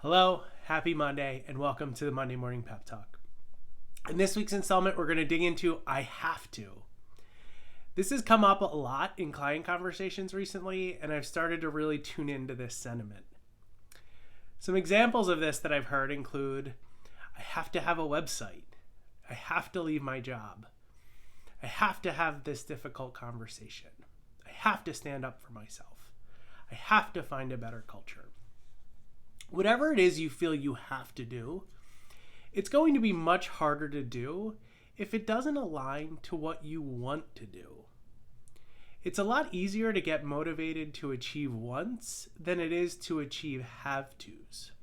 Hello, happy Monday, and welcome to the Monday Morning Pep Talk. In this week's installment, we're going to dig into I have to. This has come up a lot in client conversations recently, and I've started to really tune into this sentiment. Some examples of this that I've heard include, I have to have a website. I have to leave my job. I have to have this difficult conversation. I have to stand up for myself. I have to find a better culture. Whatever it is you feel you have to do, it's going to be much harder to do if it doesn't align to what you want to do. It's a lot easier to get motivated to achieve wants than it is to achieve have-tos.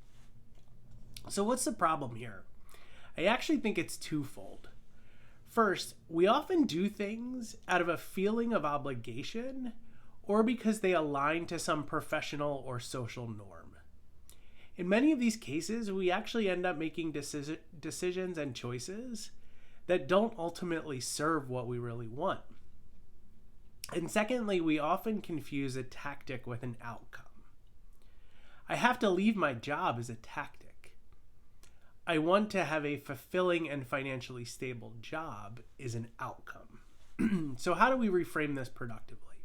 So what's the problem here? I actually think it's twofold. First, we often do things out of a feeling of obligation or because they align to some professional or social norm. In many of these cases, we actually end up making decisions and choices that don't ultimately serve what we really want. And secondly, we often confuse a tactic with an outcome. I have to leave my job as a tactic. I want to have a fulfilling and financially stable job is an outcome. So how do we reframe this productively?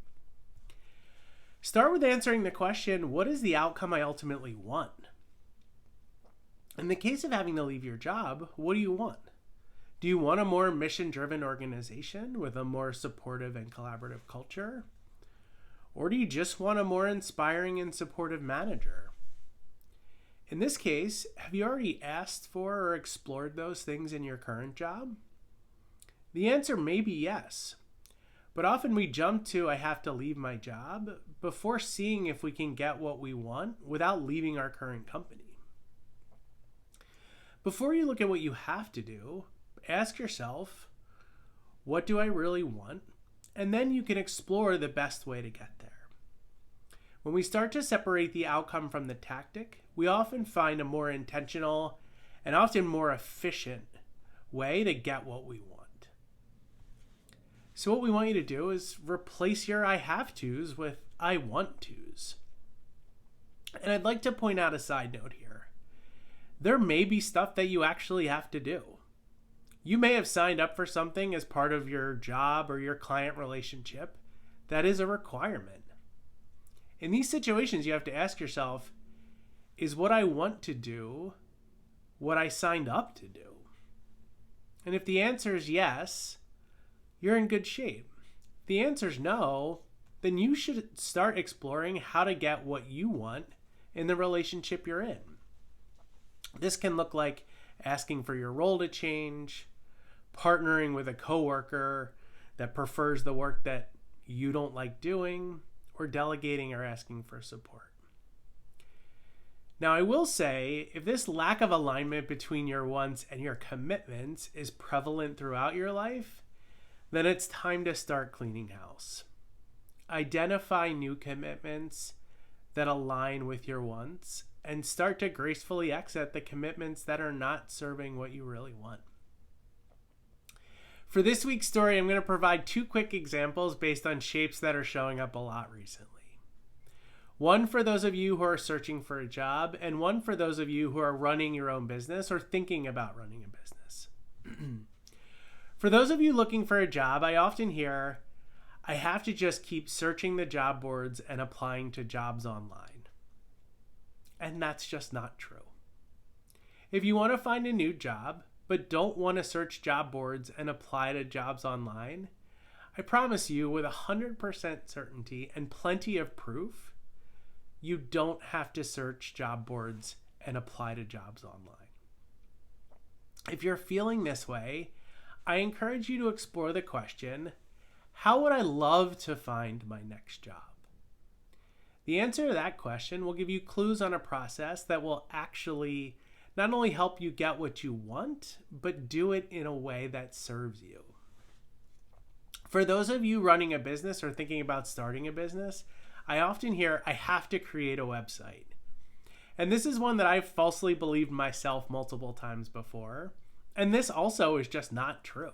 Start with answering the question, what is the outcome I ultimately want? In the case of having to leave your job, what do you want? Do you want a more mission-driven organization with a more supportive and collaborative culture? Or do you just want a more inspiring and supportive manager? In this case, have you already asked for or explored those things in your current job? The answer may be yes, but often we jump to I have to leave my job before seeing if we can get what we want without leaving our current company. Before you look at what you have to do, ask yourself, what do I really want? And then you can explore the best way to get there. When we start to separate the outcome from the tactic, we often find a more intentional and often more efficient way to get what we want. So what we want you to do is replace your I have tos with I want tos. And I'd like to point out a side note here. There may be stuff that you actually have to do. You may have signed up for something as part of your job or your client relationship that is a requirement. In these situations, you have to ask yourself, is what I want to do what I signed up to do? And if the answer is yes, you're in good shape. If the answer is no, then you should start exploring how to get what you want in the relationship you're in. This can look like asking for your role to change, partnering with a coworker that prefers the work that you don't like doing, or delegating or asking for support. Now, I will say, if this lack of alignment between your wants and your commitments is prevalent throughout your life, then it's time to start cleaning house. Identify new commitments that align with your wants and start to gracefully exit the commitments that are not serving what you really want. For this week's story, I'm going to provide two quick examples based on shapes that are showing up a lot recently. One for those of you who are searching for a job, and one for those of you who are running your own business or thinking about running a business. For those of you looking for a job, I often hear, I have to just keep searching the job boards and applying to jobs online. And that's just not true. If you want to find a new job, but don't want to search job boards and apply to jobs online, I promise you with 100% certainty and plenty of proof, you don't have to search job boards and apply to jobs online. If you're feeling this way, I encourage you to explore the question, how would I love to find my next job? The answer to that question will give you clues on a process that will actually not only help you get what you want, but do it in a way that serves you. For those of you running a business or thinking about starting a business, I often hear, I have to create a website. And this is one that I've falsely believed myself multiple times before. And this also is just not true.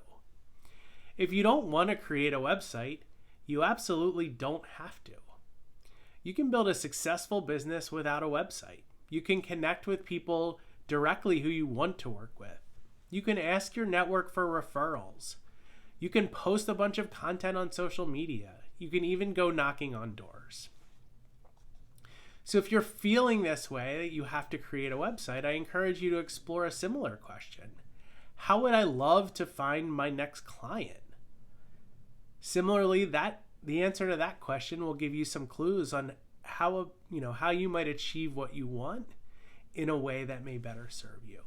If you don't want to create a website, you absolutely don't have to. You can build a successful business without a website. You can connect with people directly who you want to work with. You can ask your network for referrals. You can post a bunch of content on social media. You can even go knocking on doors. So if you're feeling this way, that you have to create a website, I encourage you to explore a similar question. How would I love to find my next client? Similarly, the answer to that question will give you some clues on how you might achieve what you want in a way that may better serve you.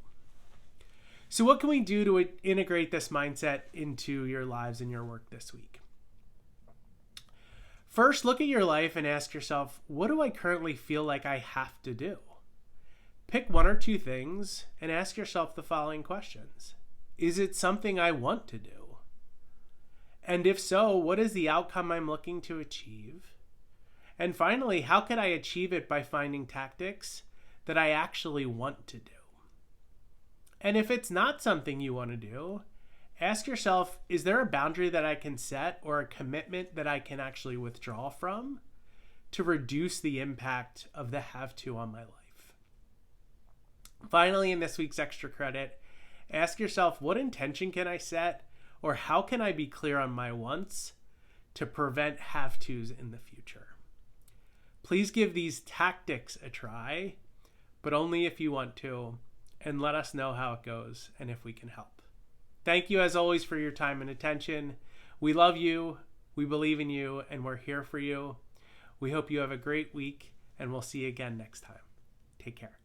So what can we do to integrate this mindset into your lives and your work this week? First, look at your life and ask yourself, what do I currently feel like I have to do? Pick one or two things and ask yourself the following questions. Is it something I want to do? And if so, what is the outcome I'm looking to achieve? And finally, how can I achieve it by finding tactics that I actually want to do? And if it's not something you want to do, ask yourself, is there a boundary that I can set or a commitment that I can actually withdraw from to reduce the impact of the have to on my life? Finally, in this week's extra credit, ask yourself, what intention can I set or how can I be clear on my wants to prevent have tos in the future? Please give these tactics a try, but only if you want to, and let us know how it goes and if we can help. Thank you as always for your time and attention. We love you, we believe in you, and we're here for you. We hope you have a great week, and we'll see you again next time. Take care.